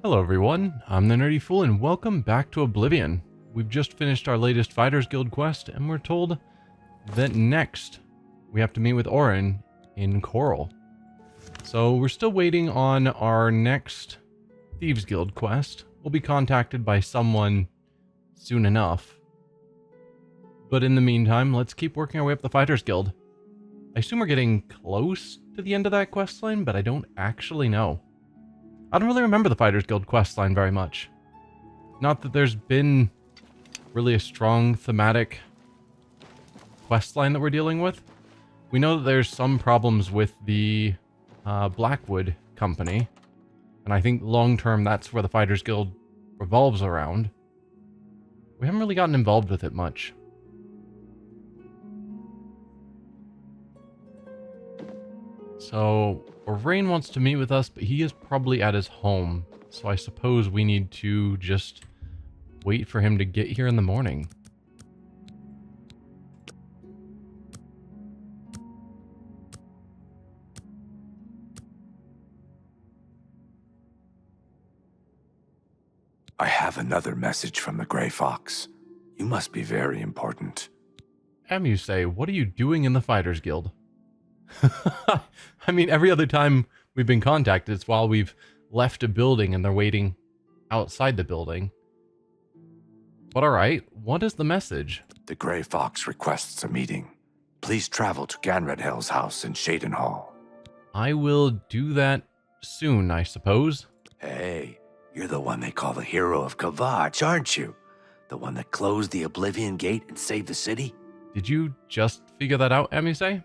Hello everyone, I'm the Nerdy Fool and welcome back to Oblivion. We've just finished our latest Fighters Guild quest and we're told that next we have to meet with Orin in Coral. So we're still waiting on our next Thieves Guild quest. We'll be contacted by someone soon enough. But in the meantime, let's keep working our way up the Fighters Guild. I assume we're getting close to the end of that quest line, but I don't actually know. I don't really remember the Fighters Guild questline very much. Not that there's been really a strong thematic questline that we're dealing with. We know that there's some problems with the Blackwood company, and I think long-term that's where the Fighters Guild revolves around. We haven't really gotten involved with it much. So, Orain wants to meet with us, but he is probably at his home. So I suppose we need to just wait for him to get here in the morning. I have another message from the Grey Fox. You must be very important. Amuse, what are you doing in the Fighters Guild? I mean, every other time we've been contacted, it's while we've left a building and they're waiting outside the building. But alright, what is the message? The Grey Fox requests a meeting. Please travel to Ganredhel's house in Shaden Hall. I will do that soon, I suppose. Hey, you're the one they call the hero of Kavach, aren't you? The one that closed the Oblivion Gate and saved the city? Did you just figure that out, Amuse?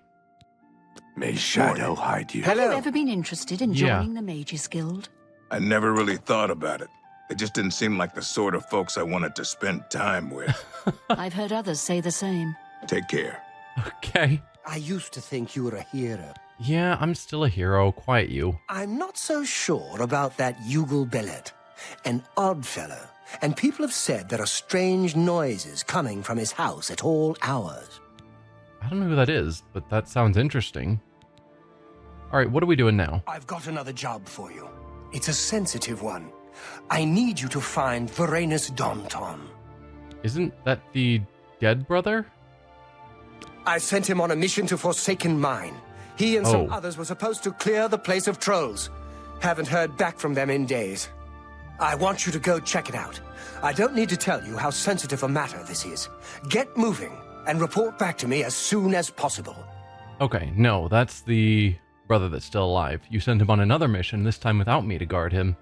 May Shadow hide you. Have you ever been interested in joining the Mages Guild? I never really thought about it. They just didn't seem like the sort of folks I wanted to spend time with. I've heard others say the same. Take care. Okay. I used to think you were a hero. Yeah, I'm still a hero. Quiet you. I'm not so sure about that Yugal Bellet. An odd fellow, and people have said there are strange noises coming from his house at all hours. I don't know who that is, but that sounds interesting. Alright, what are we doing now? I've got another job for you. It's a sensitive one. I need you to find Varanus Daunton. Isn't that the dead brother? I sent him on a mission to Forsaken Mine. He and some others were supposed to clear the place of trolls. Haven't heard back from them in days. I want you to go check it out. I don't need to tell you how sensitive a matter this is. Get moving and report back to me as soon as possible. Okay, no, that's the brother that's still alive. You sent him on another mission, this time without me to guard him,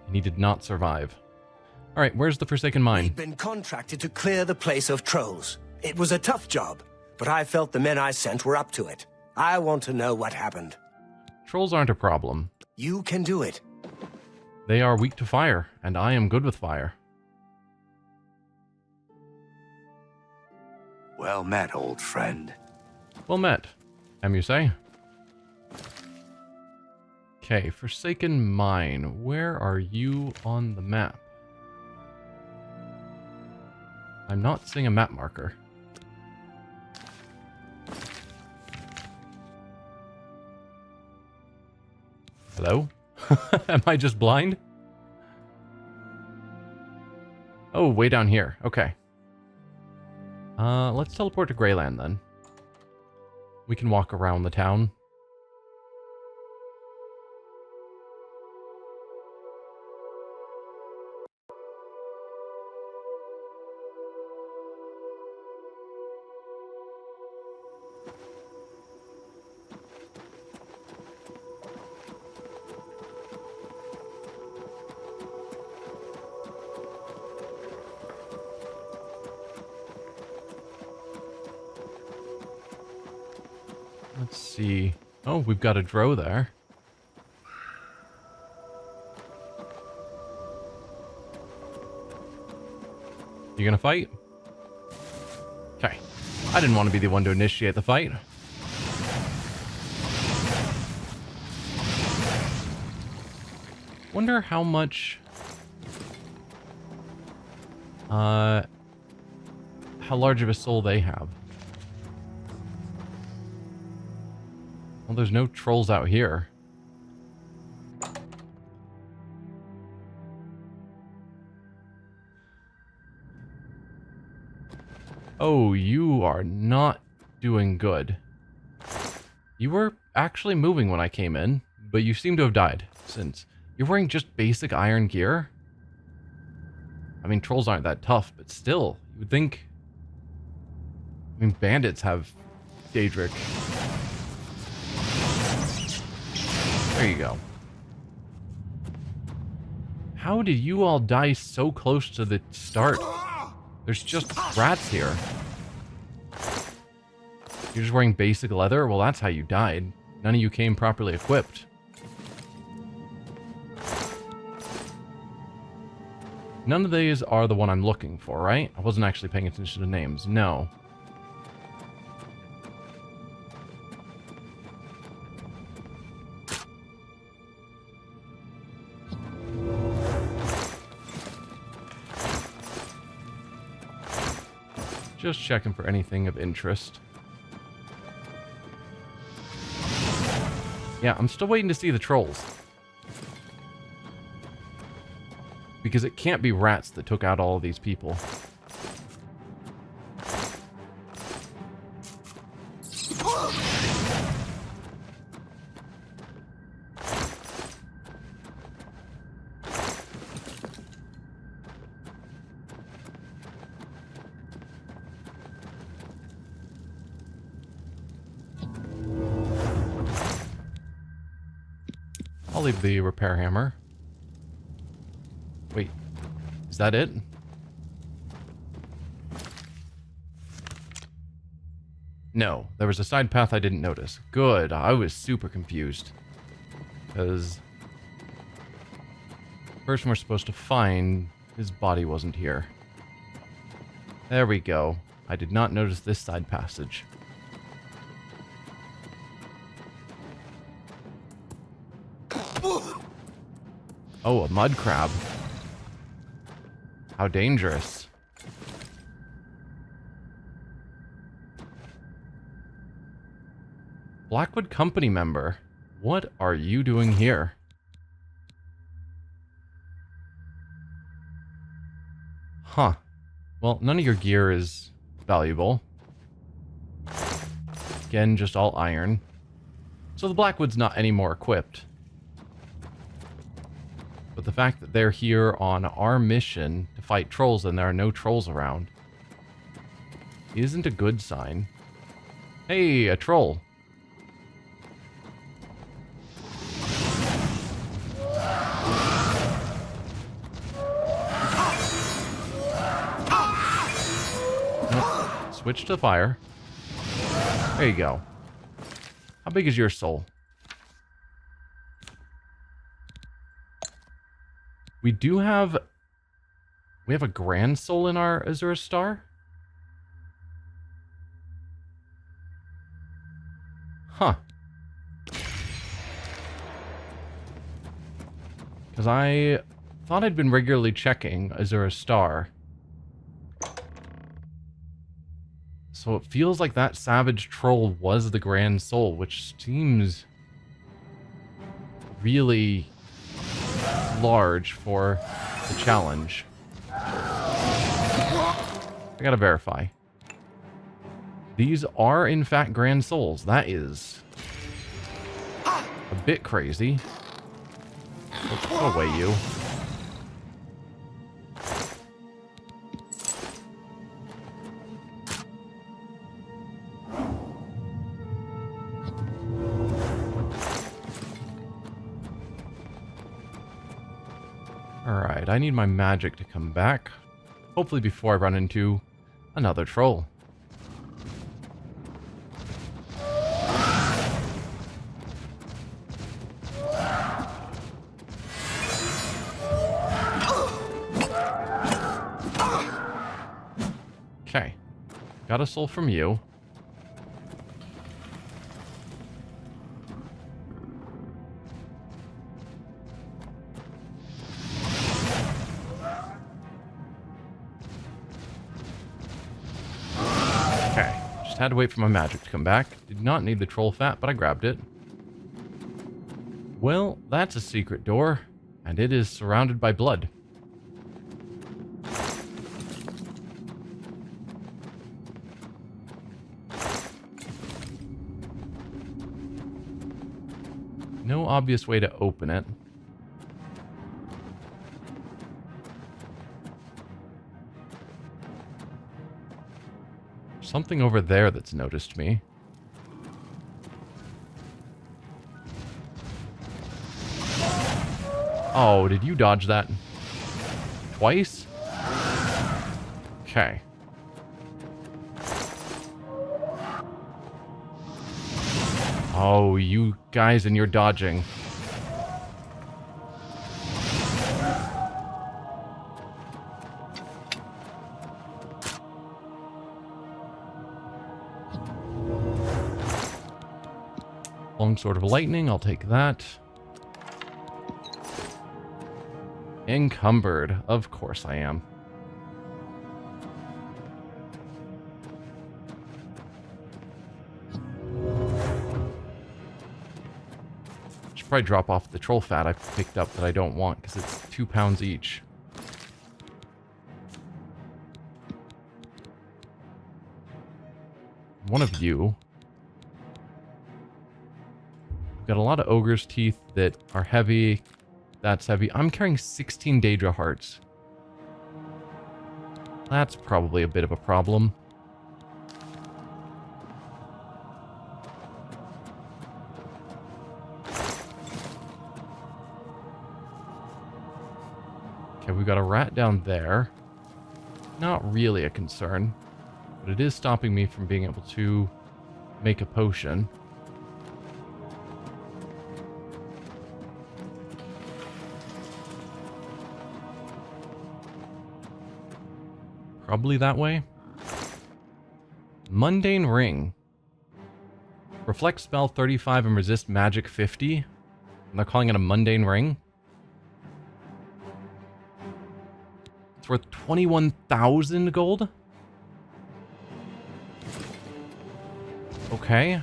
and he did not survive. Alright, where's the Forsaken Mine? We'd been contracted to clear the place of trolls. It was a tough job, but I felt the men I sent were up to it. I want to know what happened. Trolls aren't a problem. You can do it. They are weak to fire, and I am good with fire. Well met, old friend. Well met, Amuse. Okay, Forsaken Mine. Where are you on the map? I'm not seeing a map marker. Hello? Am I just blind? Oh, way down here. Okay. Let's teleport to Greyland then. We can walk around the town. Let's see. Oh, we've got a drow there. You gonna fight? Okay. I didn't want to be the one to initiate the fight. Wonder how much... how large of a soul they have. Well, there's no trolls out here. Oh, you are not doing good. You were actually moving when I came in, but you seem to have died since. You're wearing just basic iron gear? I mean, trolls aren't that tough, but still, you would think... I mean, bandits have Daedric. There you go. How did you all die so close to the start? There's just rats here. You're just wearing basic leather? Well, that's how you died. None of you came properly equipped. None of these are the one I'm looking for, right? I wasn't actually paying attention to names. No. Just checking for anything of interest. Yeah, I'm still waiting to see the trolls. Because it can't be rats that took out all of these people. I'll leave the repair hammer. Wait, is that it? No, there was a side path I didn't notice. Good, I was super confused. Because the person we're supposed to find, his body wasn't here. There we go. I did not notice this side passage. Oh, a mud crab. How dangerous. Blackwood Company member. What are you doing here? Huh. Well, none of your gear is valuable. Again, just all iron. So the Blackwood's not any more equipped. But the fact that they're here on our mission to fight trolls and there are no trolls around isn't a good sign. Hey, a troll. Nope. Switch to fire. There you go. How big is your soul? We have a grand soul in our Azure Star? Huh. Because I thought I'd been regularly checking Azure Star. So it feels like that savage troll was the grand soul, which seems really large for the challenge. I gotta verify. These are in fact grand souls. That is a bit crazy. Go away, you. Alright, I need my magic to come back. Hopefully before I run into another troll. Okay. Got a soul from you. Had to wait for my magic to come back. Did not need the troll fat, but I grabbed it. Well, that's a secret door, and it is surrounded by blood. obvious way to open it. Something over there that's noticed me. Oh, did you dodge that? Twice? Okay. Oh, you guys and your dodging. Longsword of Lightning, I'll take that. Encumbered. Of course I am. Should probably drop off the troll fat I picked up that I don't want, because it's 2 pounds each. One of you. We've got a lot of ogre's teeth that are heavy. That's heavy. I'm carrying 16 Daedra hearts. That's probably a bit of a problem. Okay, we've got a rat down there. Not really a concern, but it is stopping me from being able to make a potion. Probably that way. Mundane Ring. Reflect spell 35 and resist magic 50. And they're calling it a Mundane Ring. It's worth 21,000 gold. Okay.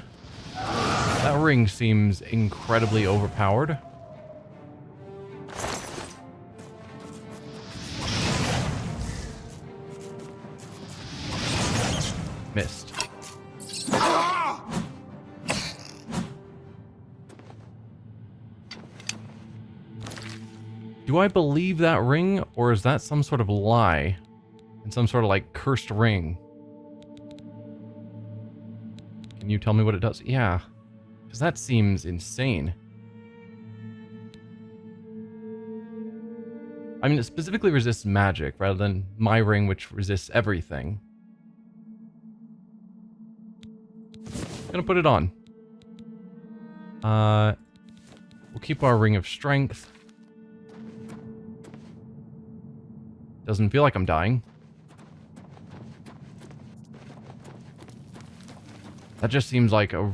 That ring seems incredibly overpowered. Missed. Do I believe that ring, or is that some sort of lie? And some sort of like cursed ring? Can you tell me what it does? Yeah. Because that seems insane. I mean, it specifically resists magic rather than my ring, which resists everything. Gonna put it on. We'll keep our ring of strength. Doesn't feel like I'm dying. That just seems like a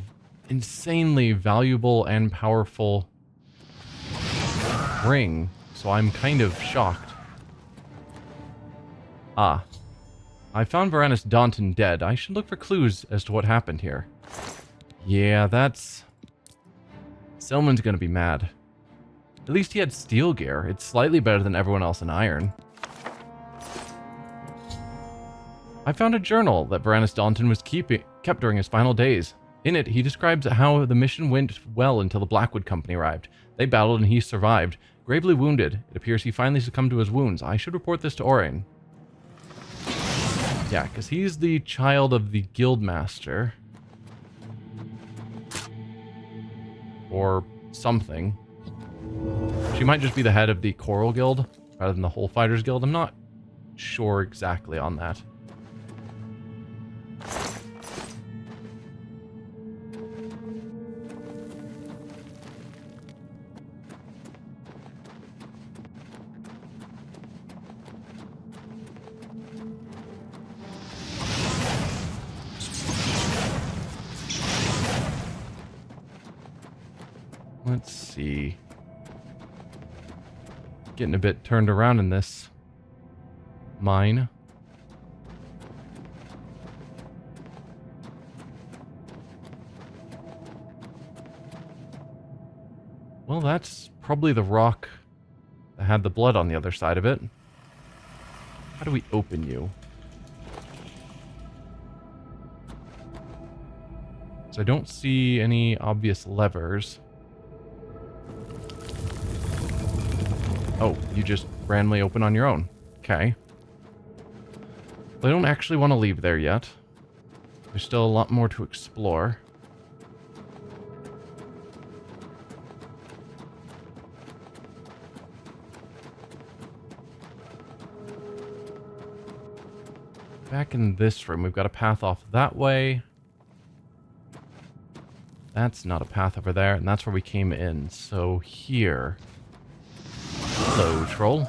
insanely valuable and powerful ring, so I'm kind of shocked. Ah. I found Varanus Daunton dead. I should look for clues as to what happened here. Yeah, that's... Silman's gonna be mad. At least he had steel gear. It's slightly better than everyone else in iron. I found a journal that Varanus Daunton was kept during his final days. In it, he describes how the mission went well until the Blackwood Company arrived. They battled and he survived. Gravely wounded, it appears he finally succumbed to his wounds. I should report this to Orin. Yeah, because he's the child of the Guildmaster. Or something. She might just be the head of the Coral Guild, rather than the Whole Fighters Guild. I'm not sure exactly on that. Let's see. Getting a bit turned around in this mine. Well, that's probably the rock that had the blood on the other side of it. How do we open you? So I don't see any obvious levers. Oh, you just randomly open on your own. Okay. I don't actually want to leave there yet. There's still a lot more to explore. Back in this room, we've got a path off that way. That's not a path over there, and that's where we came in. So here. Hello, troll.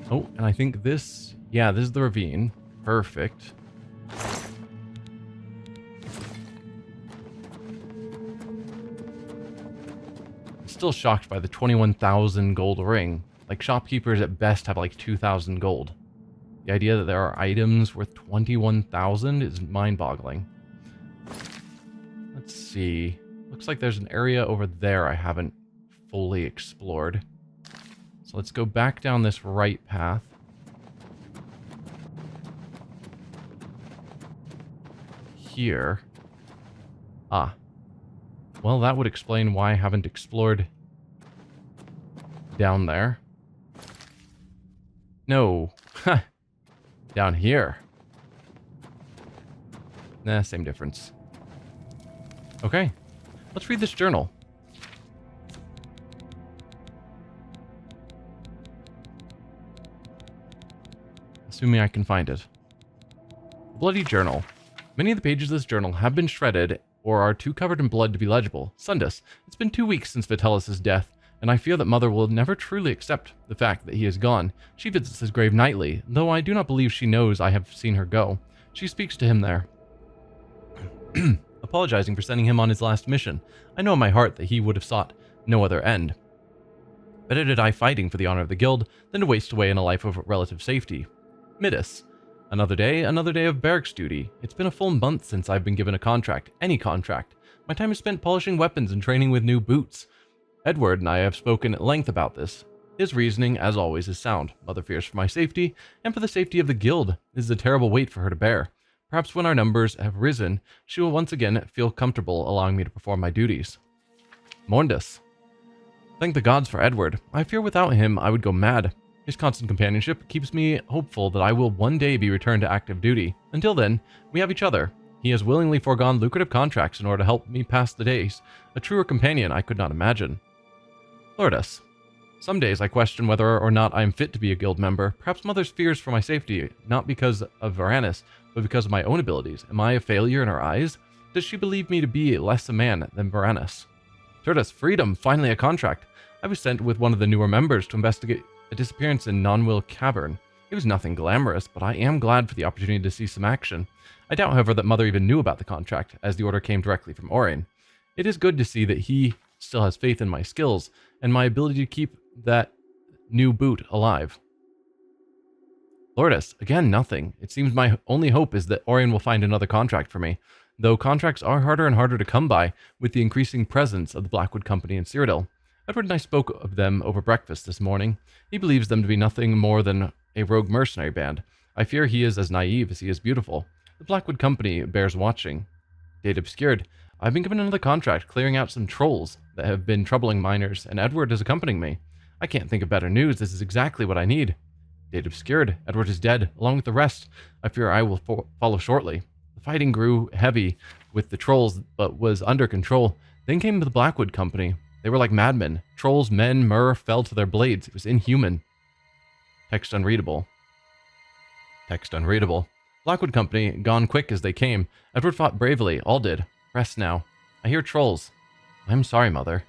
Oh, and I think this... Yeah, this is the ravine. Perfect. Still shocked by the 21,000 gold ring. Like, shopkeepers at best have like 2,000 gold. The idea that there are items worth 21,000 is mind-boggling. Let's see. Looks like there's an area over there I haven't fully explored. So let's go back down this right path. Here. Ah. Well, that would explain why I haven't explored down there. No. Down here. Nah, same difference. Okay. Let's read this journal. Assuming I can find it. Bloody journal. Many of the pages of this journal have been shredded or are too covered in blood to be legible. Sundus, it's been 2 weeks since Vitalis' death, and I fear that Mother will never truly accept the fact that he is gone. She visits his grave nightly, though I do not believe she knows I have seen her go. She speaks to him there, apologizing for sending him on his last mission. I know in my heart that he would have sought no other end. Better to die fighting for the honor of the guild than to waste away in a life of relative safety. Midas. Another day of barracks duty. It's been a full month since I've been given a contract, any contract. My time is spent polishing weapons and training with new boots. Edward and I have spoken at length about this. His reasoning, as always, is sound. Mother fears for my safety, and for the safety of the guild. This is a terrible weight for her to bear. Perhaps when our numbers have risen, she will once again feel comfortable allowing me to perform my duties. Morndus. Thank the gods for Edward. I fear without him I would go mad. His constant companionship keeps me hopeful that I will one day be returned to active duty. Until then, we have each other. He has willingly foregone lucrative contracts in order to help me pass the days. A truer companion I could not imagine. Lourdes. Some days I question whether or not I am fit to be a guild member. Perhaps Mother's fears for my safety, not because of Varanus, but because of my own abilities. Am I a failure in her eyes? Does she believe me to be less a man than Varanus? Lourdes, freedom, finally a contract. I was sent with one of the newer members to investigate a disappearance in Nonwill Cavern. It was nothing glamorous, but I am glad for the opportunity to see some action. I doubt, however, that Mother even knew about the contract, as the order came directly from Orin. It is good to see that he still has faith in my skills, and my ability to keep that new boot alive. Lourdes, again, nothing. It seems my only hope is that Orin will find another contract for me, though contracts are harder and harder to come by with the increasing presence of the Blackwood Company in Cyrodiil. Edward and I spoke of them over breakfast this morning. He believes them to be nothing more than a rogue mercenary band. I fear he is as naive as he is beautiful. The Blackwood Company bears watching. Date obscured. I've been given another contract clearing out some trolls that have been troubling miners, and Edward is accompanying me. I can't think of better news. This is exactly what I need. Date obscured. Edward is dead, along with the rest. I fear I will follow shortly. The fighting grew heavy with the trolls, but was under control. Then came the Blackwood Company. They were like madmen. Trolls, men, myrrh fell to their blades. It was inhuman. Text unreadable. Text unreadable. Blackwood Company, gone quick as they came. Edward fought bravely. All did. Rest now. I hear trolls. I'm sorry, Mother.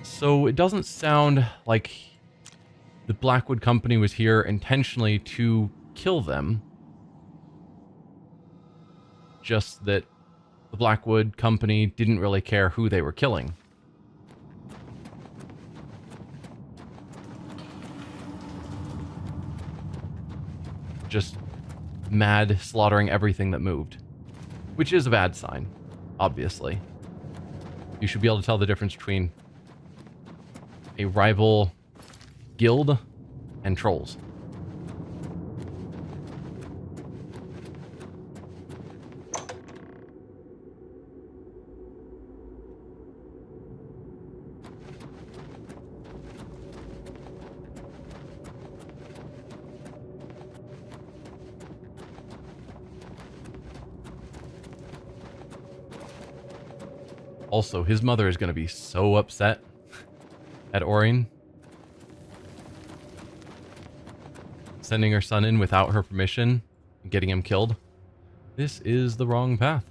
So it doesn't sound like the Blackwood Company was here intentionally to kill them. Just that the Blackwood Company didn't really care who they were killing. Just mad slaughtering everything that moved. Which is a bad sign, obviously. You should be able to tell the difference between a rival guild and trolls. Also, his mother is going to be so upset at Orin sending her son in without her permission and getting him killed. This is the wrong path.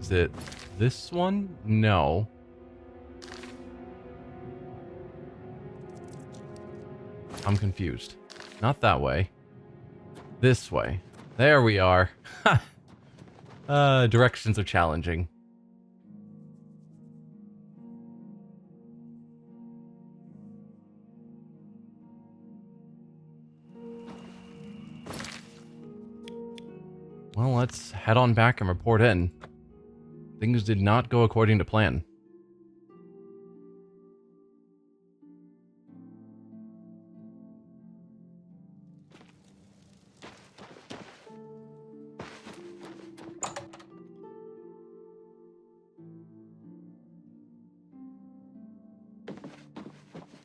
Is it this one? No. I'm confused. Not that way. This way. There we are. Directions are challenging. Well, let's head on back and report in. Things did not go according to plan.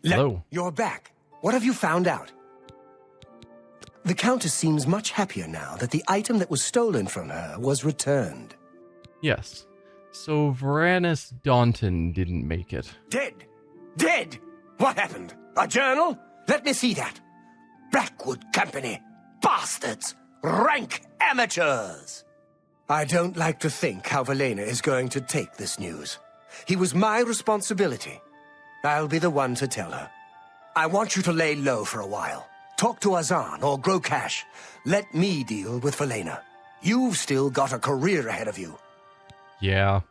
Hello. You're back. What have you found out? The Countess seems much happier now that the item that was stolen from her was returned. Yes. So Varanus Daunton didn't make it. Dead! Dead! What happened? A journal? Let me see that. Blackwood Company. Bastards! Rank amateurs! I don't like to think how Valena is going to take this news. He was my responsibility. I'll be the one to tell her. I want you to lay low for a while. Talk to Azan or grow cash. Let me deal with Valena. You've still got a career ahead of you. Yeah.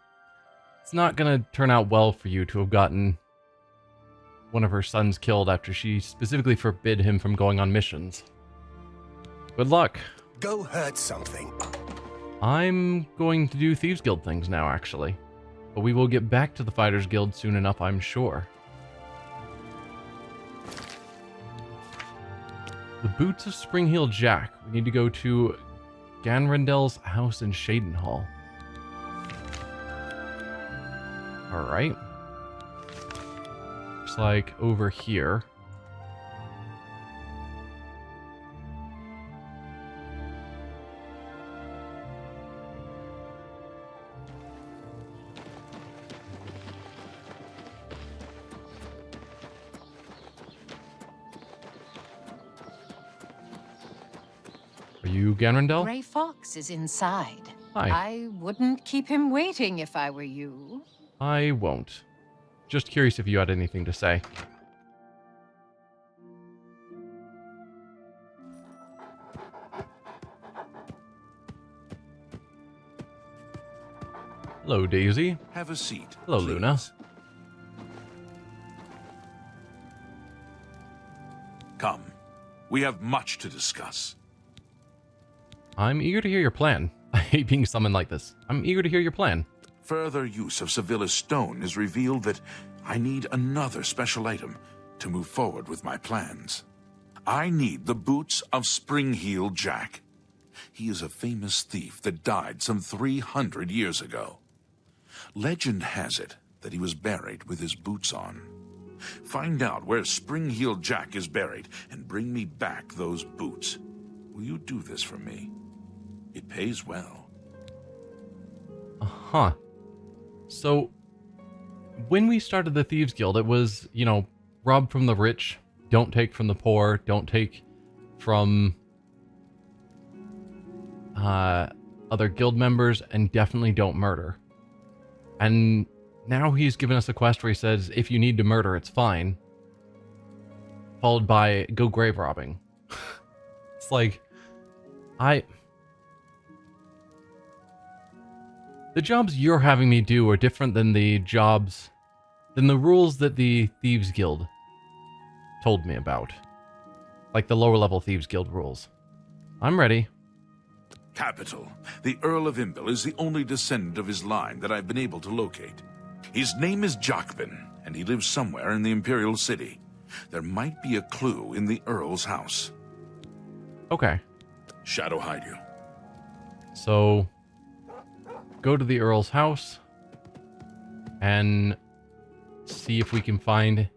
It's not gonna turn out well for you to have gotten one of her sons killed after she specifically forbid him from going on missions. Good luck. Go hurt something. I'm going to do Thieves Guild things now, actually. But we will get back to the Fighters Guild soon enough, I'm sure. The Boots of Springheel Jack. We need to go to Ganrendel's house in Shadenhall. Alright. Looks like over here. Are you Ganrendel? Gray Fox is inside. Hi. I wouldn't keep him waiting if I were you. I won't. Just curious if you had anything to say. Hello, Daisy. Have a seat. Hello, please. Luna. Come. We have much to discuss. I'm eager to hear your plan. I hate being summoned like this. I'm eager to hear your plan. Further use of Sevilla's stone has revealed that I need another special item to move forward with my plans. I need the boots of Springheel Jack. He is a famous thief that died some 300 years ago. Legend has it that he was buried with his boots on. Find out where Springheel Jack is buried and bring me back those boots. Will you do this for me? It pays well. Uh-huh. So, when we started the Thieves Guild, it was, you know, rob from the rich, don't take from the poor, don't take from other guild members, and definitely don't murder. And now he's given us a quest where he says, if you need to murder, it's fine. Followed by, go grave robbing. It's like, the jobs you're having me do are different than the rules that the Thieves Guild told me about. Like the lower level Thieves Guild rules. I'm ready. Capital. The Earl of Imbil is the only descendant of his line that I've been able to locate. His name is Jacbin, and he lives somewhere in the Imperial City. There might be a clue in the Earl's house. Okay. Shadow hide you. So, go to the Earl's house and see if we can find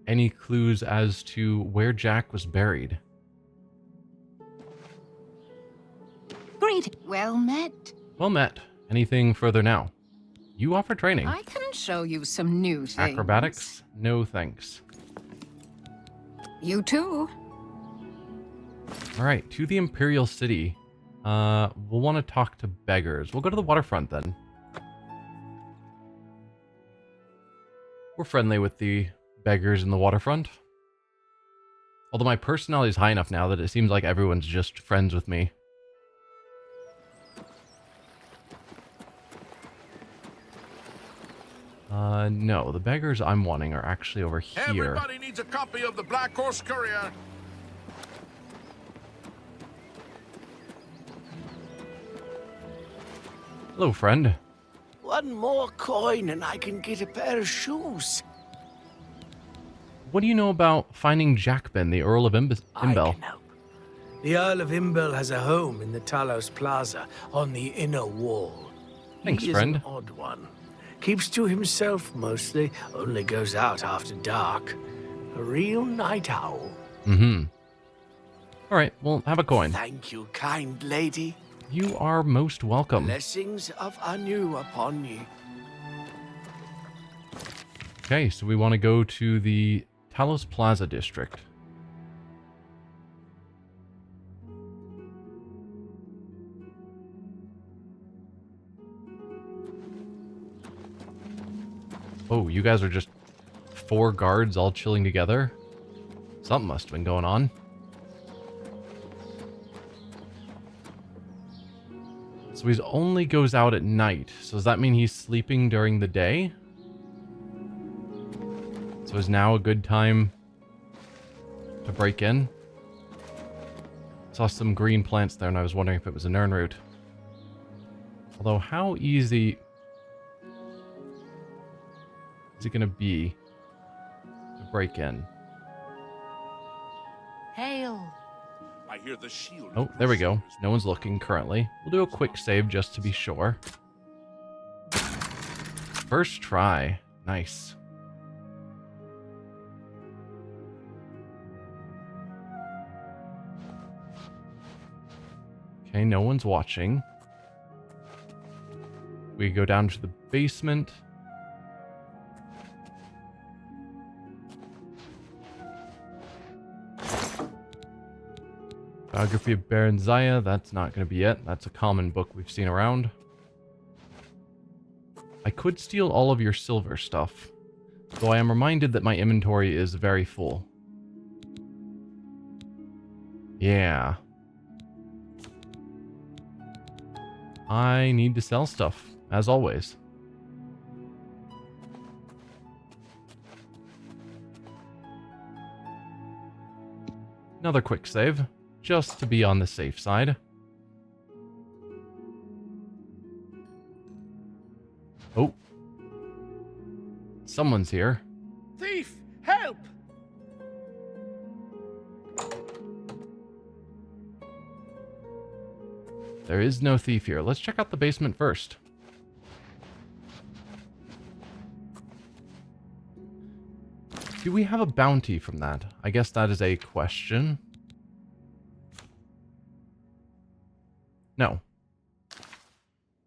any clues as to where Jack was buried. Great. Well met. Well met. Anything further now? You offer training. I can show you some new things. Acrobatics? No thanks. You too. Alright, to the Imperial City. We'll want to talk to beggars. We'll go to the waterfront then. We're friendly with the beggars in the waterfront. Although my personality is high enough now that it seems like everyone's just friends with me. No, the beggars I'm wanting are actually over here. Everybody needs a copy of the Black Horse Courier. Hello, friend. One more coin and I can get a pair of shoes. What do you know about finding Jacbin, the Earl of Imbil? I can help. The Earl of Imbil has a home in the Talos Plaza on the inner wall. Thanks, he is friend. An odd one. Keeps to himself mostly, only goes out after dark. A real night owl. Mm-hmm. Alright, well, have a coin. Thank you, kind lady. You are most welcome. Blessings of Anu upon ye. Okay, so we want to go to the Talos Plaza district. Oh, you guys are just 4 guards all chilling together? Something must have been going on. So he only goes out at night. So does that mean he's sleeping during the day? So is now a good time to break in? Saw some green plants there and I was wondering if it was a Nern root. Although how easy is it going to be to break in? Hail. I hear the shield. Oh, there we go. No one's looking currently. We'll do a quick save just to be sure. First try. Nice. Okay, no one's watching. We go down to the basement. Biography of Baron Zaya, that's not going to be it. That's a common book we've seen around. I could steal all of your silver stuff, though I am reminded that my inventory is very full. Yeah. I need to sell stuff, as always. Another quick save, just to be on the safe side. Oh. Someone's here. Thief, help! There is no thief here. Let's check out the basement first. Do we have a bounty from that? I guess that is a question. No.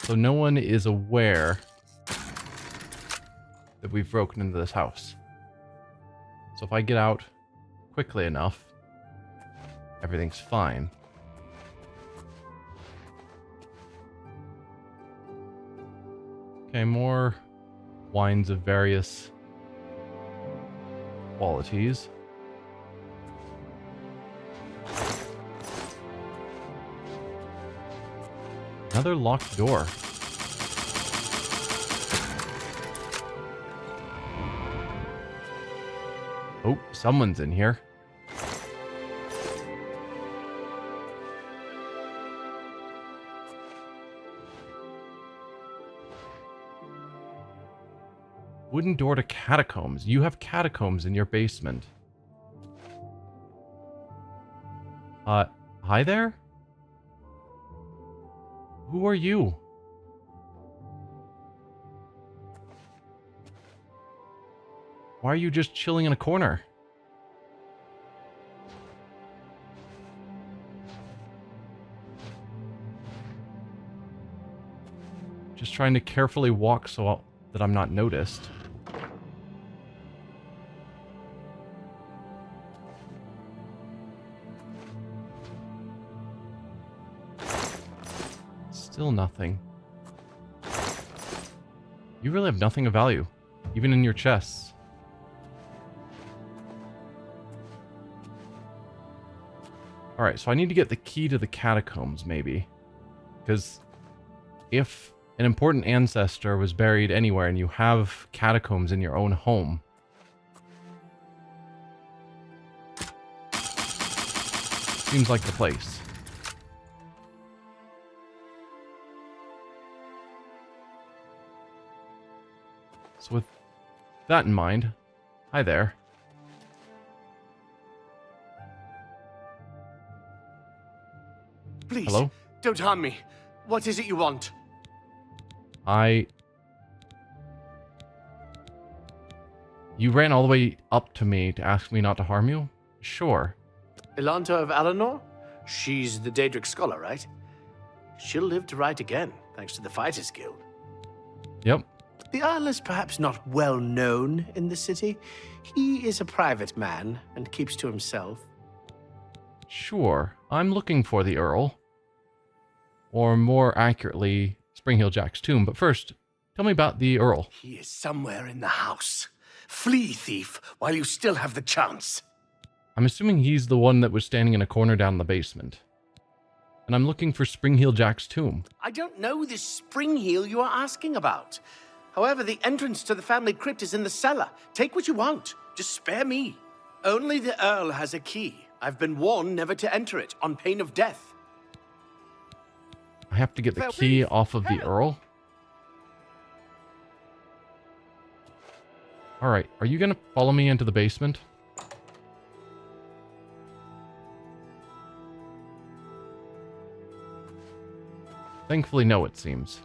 So no one is aware that we've broken into this house. So if I get out quickly enough, everything's fine. Okay, more wines of various qualities. Another locked door. Oh, someone's in here. Wooden door to catacombs. You have catacombs in your basement. Hi there? Who are you? Why are you just chilling in a corner? Just trying to carefully walk so that I'm not noticed. Still nothing. You really have nothing of value, even in your chests. Alright, so I need to get the key to the catacombs, maybe. Because if an important ancestor was buried anywhere and you have catacombs in your own home, seems like the place. So with that in mind, hi there. Please, Hello? don't harm me. What is it you want? You ran all the way up to me to ask me not to harm you? Sure. Ilanta of Alinor? She's the Daedric scholar, right? She'll live to write again, thanks to the Fighters Guild. Yep. The Earl is perhaps not well known in the city. He is a private man and keeps to himself. Sure. I'm looking for the Earl. Or more accurately, Springheel Jack's tomb. But first, tell me about the Earl. He is somewhere in the house. Flee, thief, while you still have the chance. I'm assuming he's the one that was standing in a corner down in the basement. And I'm looking for Springheel Jack's tomb. I don't know this Springheel you are asking about. However, the entrance to the family crypt is in the cellar. Take what you want. Just spare me. Only the Earl has a key. I've been warned never to enter it, on pain of death. I have to get the key off of the Earl? Alright, are you gonna follow me into the basement? Thankfully, no, it seems.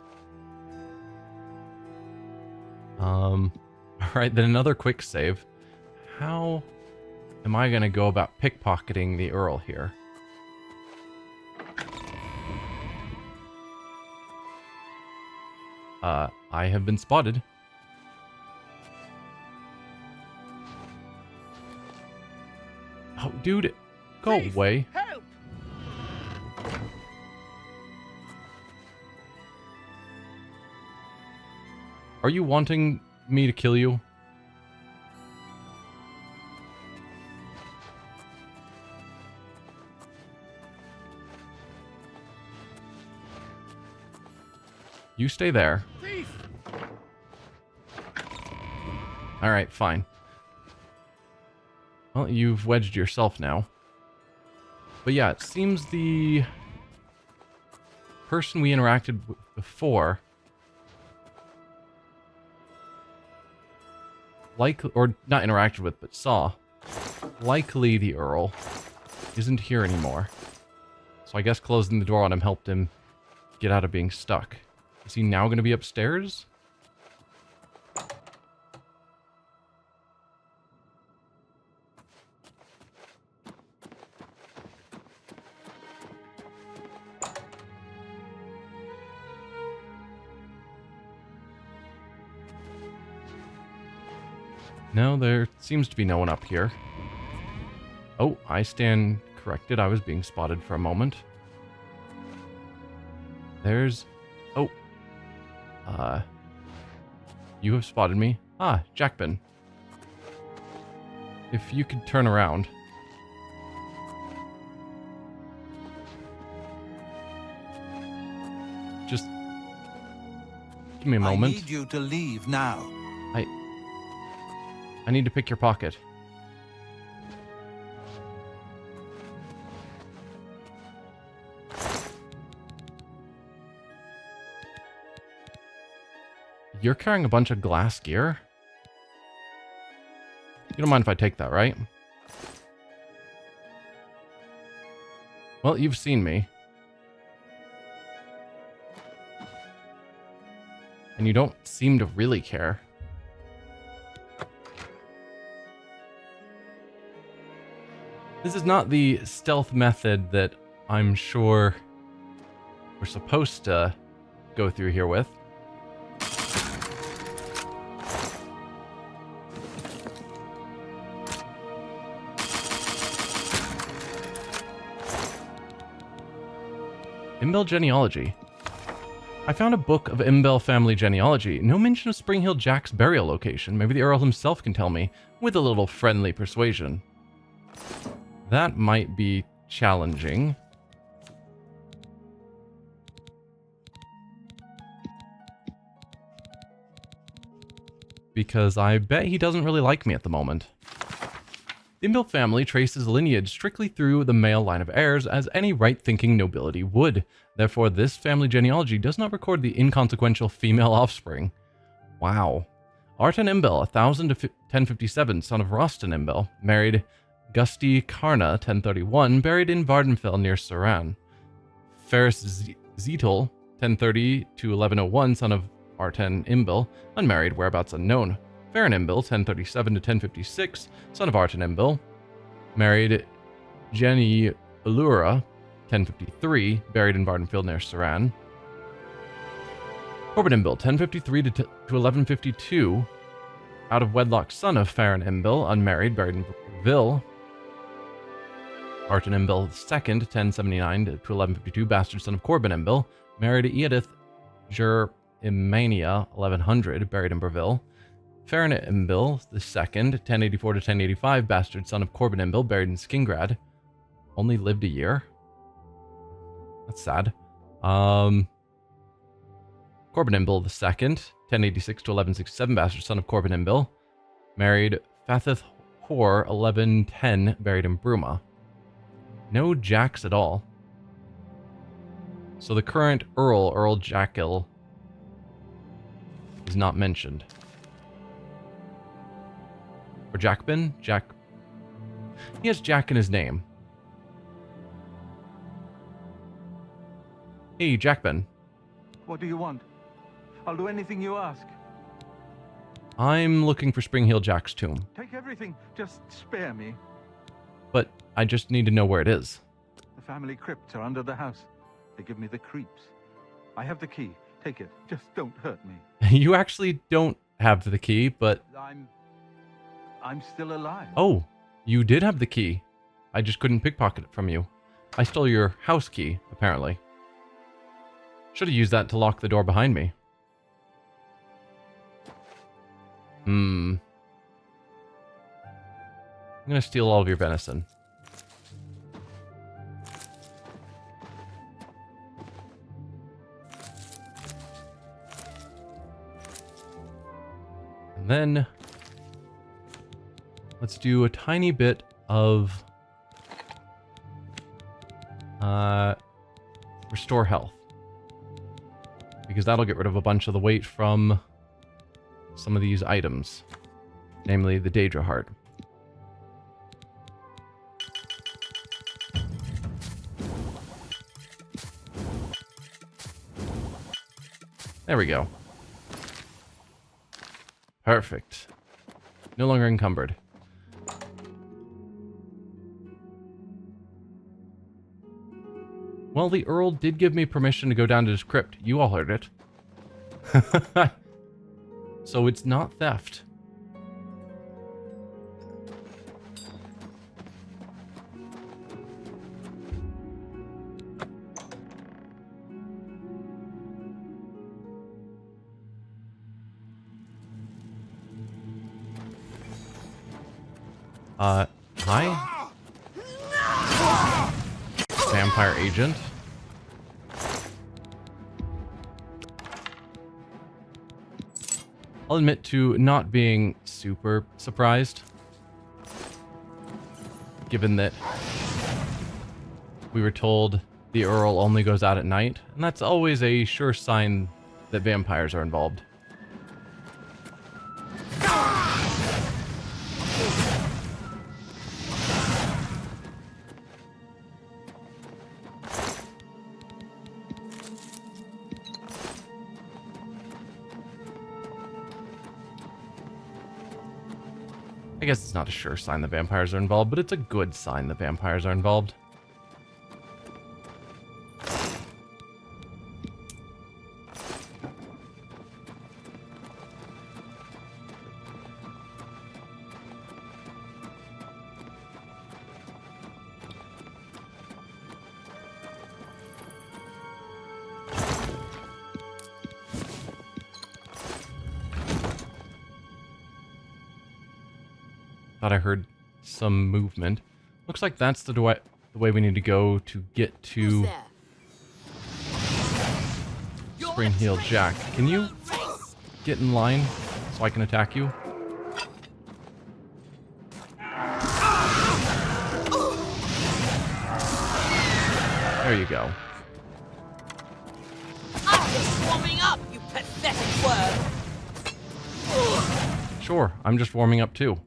Alright, then another quick save. How am I gonna go about pickpocketing the Earl here? I have been spotted. Oh, dude, go away. Help! Are you wanting me to kill you? You stay there. Alright, fine. Well, you've wedged yourself now. But yeah, it seems the person we interacted with before, or not interacted with, but saw, likely the Earl, isn't here anymore. So I guess closing the door on him helped him get out of being stuck. Is he now going to be upstairs? No, there seems to be no one up here. Oh, I stand corrected. I was being spotted for a moment. There's... Oh. You have spotted me. Ah, Jackbin. If you could turn around. Just... give me a moment. I need you to leave now. I need to pick your pocket. You're carrying a bunch of glass gear? You don't mind if I take that, right? Well, you've seen me. And you don't seem to really care. This is not the stealth method that I'm sure we're supposed to go through here with. Imbel genealogy. I found a book of Imbel family genealogy. No mention of Springheel Jack's burial location. Maybe the Earl himself can tell me, with a little friendly persuasion. That might be challenging. Because I bet he doesn't really like me at the moment. The Imbel family traces lineage strictly through the male line of heirs, as any right-thinking nobility would. Therefore, this family genealogy does not record the inconsequential female offspring. Wow. Arten Imbel, 1000 to 1057, son of Rostan Imbel, married Gusti Karna, 1031, buried in Vardenfell near Saran. Ferris Zetel, 1030 to 1101, son of Arten Imbel, unmarried, whereabouts unknown. Farron Imbel, 1037 to 1056, son of Arten Imbel, married Jenny Allura, 1053, buried in Vardenfield near Saran. Corbin Imbel, 1053 to 1152, out of wedlock, son of Farron Imbel, unmarried, buried in Ville. Arten Imbel II, 1079 to 1152, bastard son of Corbin Imbel, married Edith Imania, 1100, buried in Breville. Farron Imbel II, 1084 to 1085, bastard son of Corbin Imbel, buried in Skingrad. Only lived a year? That's sad. Corbin Imbel II, 1086 to 1167, bastard son of Corbin Imbel, married Fathith Hor, 1110, buried in Bruma. No Jacks at all. So the current Earl, Earl Jackal, is not mentioned. Or Jackbin? Jack. He has Jack in his name. Hey, Jackbin. What do you want? I'll do anything you ask. I'm looking for Springheel Jack's tomb. Take everything. Just spare me. But I just need to know where it is. The family crypts are under the house. They give me the creeps. I have the key. Take it. Just don't hurt me. You actually don't have the key, but... I'm still alive. Oh, you did have the key. I just couldn't pickpocket it from you. I stole your house key, apparently. Should have used that to lock the door behind me. I'm gonna steal all of your venison. And then let's do a tiny bit of restore health, because that'll get rid of a bunch of the weight from some of these items, namely the Daedra heart. There we go. Perfect. No longer encumbered. Well, the Earl did give me permission to go down to his crypt. You all heard it. So it's not theft. Hi? Vampire agent? I'll admit to not being super surprised, given that we were told the Earl only goes out at night, and that's always a sure sign that vampires are involved. I guess it's not a sure sign the vampires are involved, but it's a good sign the vampires are involved. Thought I heard some movement. Looks like that's the way we need to go to get to Springheel Jack. Can you get in line so I can attack you? There you go. I'm just warming up, you pathetic worm. Sure, I'm just warming up too.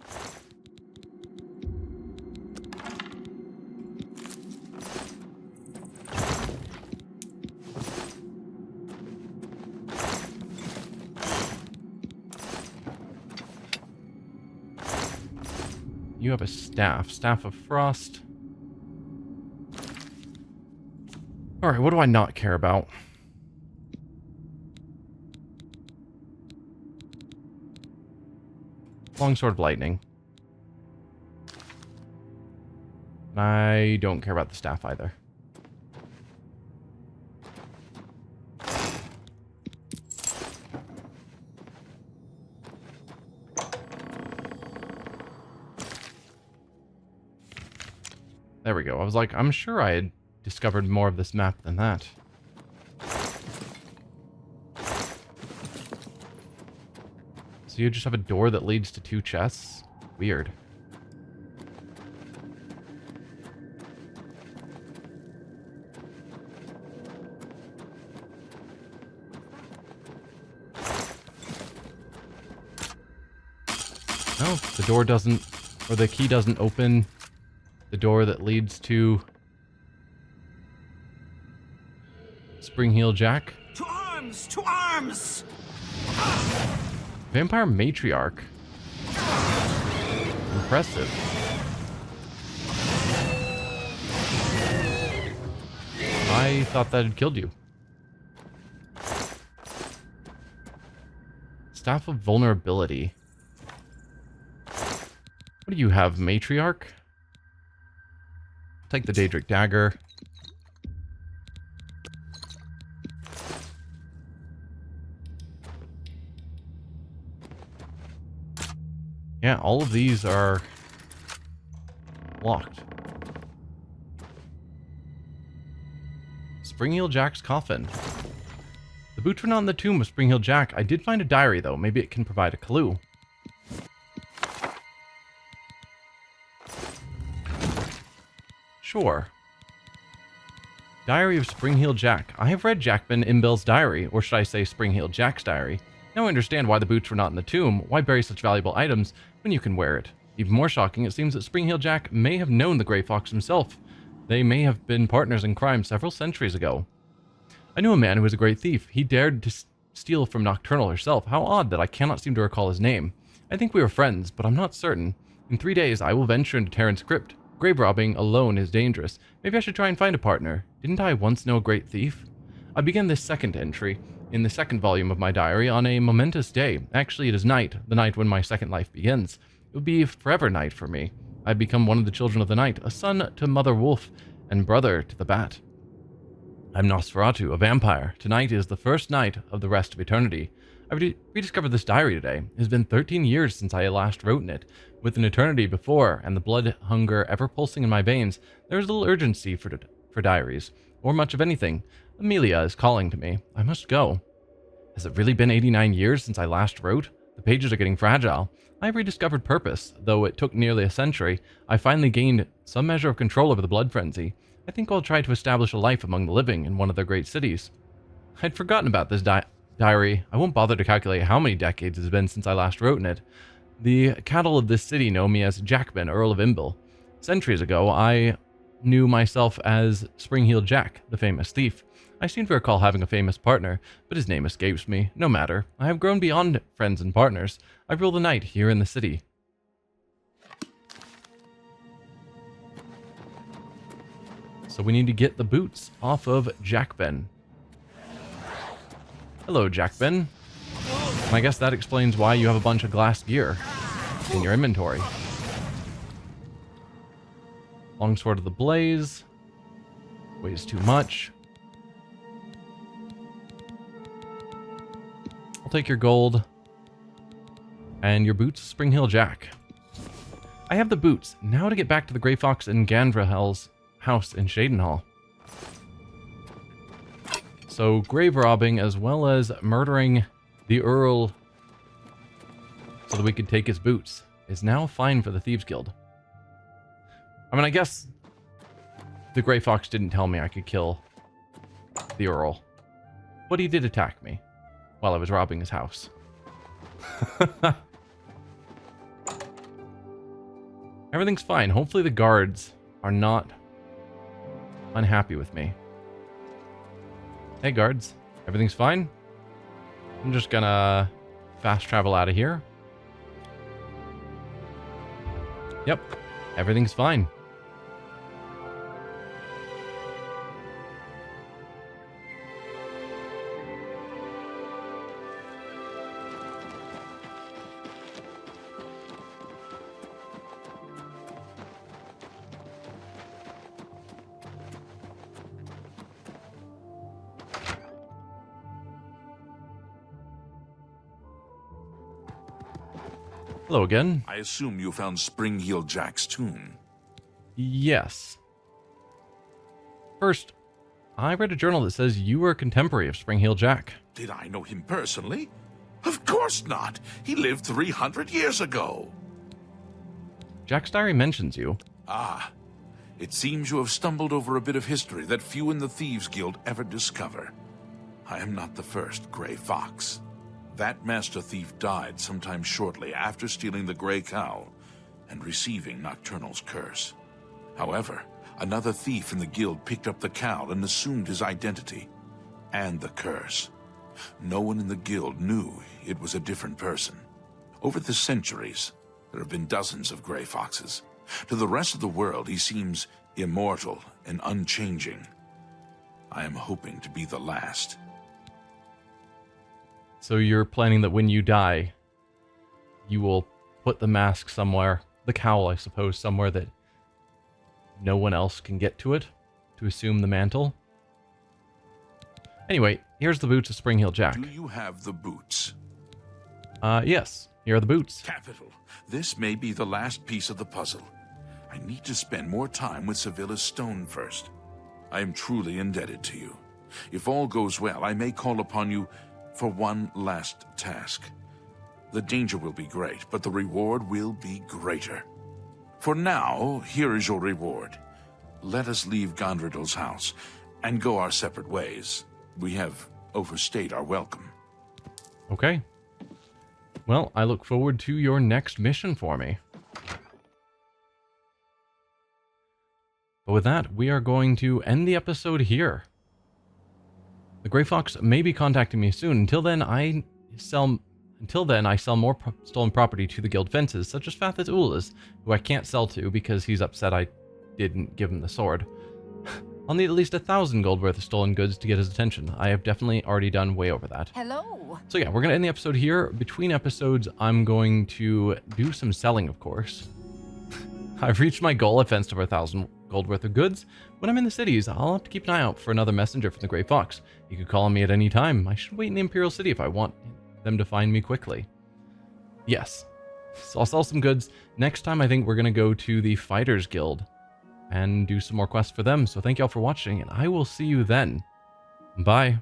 You have a staff. Staff of Frost. Alright, what do I not care about? Longsword of Lightning. I don't care about the staff either. There we go. I was like, I'm sure I had discovered more of this map than that. So you just have a door that leads to 2 chests? Weird. No, the door doesn't, or the key doesn't open the door that leads to Springheel Jack. To arms! To arms! Vampire Matriarch. Impressive. I thought that had killed you. Staff of Vulnerability. What do you have, Matriarch? Take the Daedric Dagger. Yeah, all of these are locked. Springheel Jack's coffin. The boots were not in the tomb of Springheel Jack. I did find a diary, though. Maybe it can provide a clue. Sure. Diary of Springheel Jack. I have read Jackman Imbel's diary, or should I say Springheel Jack's diary. Now I understand why the boots were not in the tomb. Why bury such valuable items when you can wear it? Even more shocking, it seems that Springheel Jack may have known the Grey Fox himself. They may have been partners in crime several centuries ago. I knew a man who was a great thief. He dared to steal from Nocturnal herself. How odd that I cannot seem to recall his name. I think we were friends, but I'm not certain. In 3 days, I will venture into Terran's crypt. Grave robbing alone is dangerous. Maybe I should try and find a partner. Didn't I once know a great thief? I began this second entry in the second volume of my diary on a momentous day. Actually, it is night, the night when my second life begins. It will be forever night for me. I've become one of the children of the night, a son to Mother Wolf and brother to the Bat. I'm Nosferatu, a vampire. Tonight is the first night of the rest of eternity. I've rediscovered this diary today. It has been 13 years since I last wrote in it. With an eternity before and the blood hunger ever pulsing in my veins, there is little urgency for diaries, or much of anything. Amelia is calling to me. I must go. Has it really been 89 years since I last wrote? The pages are getting fragile. I have rediscovered purpose. Though it took nearly a century, I finally gained some measure of control over the blood frenzy. I think I'll try to establish a life among the living in one of their great cities. I'd forgotten about this diary. I won't bother to calculate how many decades it has been since I last wrote in it. The cattle of this city know me as Jackman, Earl of Imbil. Centuries ago, I knew myself as Springheel Jack, the famous thief. I seem to recall having a famous partner, but his name escapes me. No matter. I have grown beyond friends and partners. I rule the night here in the city. So we need to get the boots off of Jack Ben. Hello, Jack Ben. And I guess that explains why you have a bunch of glass gear in your inventory. Longsword of the Blaze. Weighs too much. I'll take your gold. And your boots, Springheel Jack. I have the boots. Now to get back to the Grey Fox and Gandrahel's house in Shadenhall. So grave robbing as well as murdering the Earl so that we could take his boots is now fine for the Thieves Guild. I mean, I guess the Grey Fox didn't tell me I could kill the Earl, but he did attack me while I was robbing his house. Everything's fine. Hopefully the guards are not unhappy with me. Hey guards, everything's fine? I'm just gonna fast travel out of here. Yep, everything's fine. Hello again. I assume you found Springheel Jack's tomb. Yes. First, I read a journal that says you were a contemporary of Springheel Jack. Did I know him personally? Of course not. He lived 300 years ago. Jack's diary mentions you. Ah, it seems you have stumbled over a bit of history that few in the Thieves Guild ever discover. I am not the first Grey Fox. That master thief died sometime shortly after stealing the Grey Cow and receiving Nocturnal's curse. However, another thief in the guild picked up the cow and assumed his identity and the curse. No one in the guild knew it was a different person. Over the centuries, there have been dozens of Grey Foxes. To the rest of the world, he seems immortal and unchanging. I am hoping to be the last. So you're planning that when you die, you will put the mask somewhere, the cowl, I suppose, somewhere that no one else can get to it, to assume the mantle? Anyway, here's the boots of Springheel Jack. Do you have the boots? Yes, here are the boots. Capital. This may be the last piece of the puzzle. I need to spend more time with Sevilla's stone first. I am truly indebted to you. If all goes well, I may call upon you for one last task. The danger will be great, but the reward will be greater. For now, here is your reward. Let us leave Gondredal's house and go our separate ways. We have overstayed our welcome. Okay. Well, I look forward to your next mission for me. But with that, we are going to end the episode here. The Grey Fox may be contacting me soon. Until then, I sell more stolen property to the guild fences, such as Fathis Ulas, who I can't sell to because he's upset I didn't give him the sword. I'll need at least 1,000 gold worth of stolen goods to get his attention. I have definitely already done way over that. Hello. So yeah, we're going to end the episode here. Between episodes, I'm going to do some selling, of course. I've reached my goal. I've fenced over 1,000 gold worth of goods. When I'm in the cities, I'll have to keep an eye out for another messenger from the Grey Fox. You could call on me at any time. I should wait in the Imperial City if I want them to find me quickly. Yes. So I'll sell some goods. Next time, I think we're going to go to the Fighters Guild and do some more quests for them. So thank y'all for watching, and I will see you then. Bye.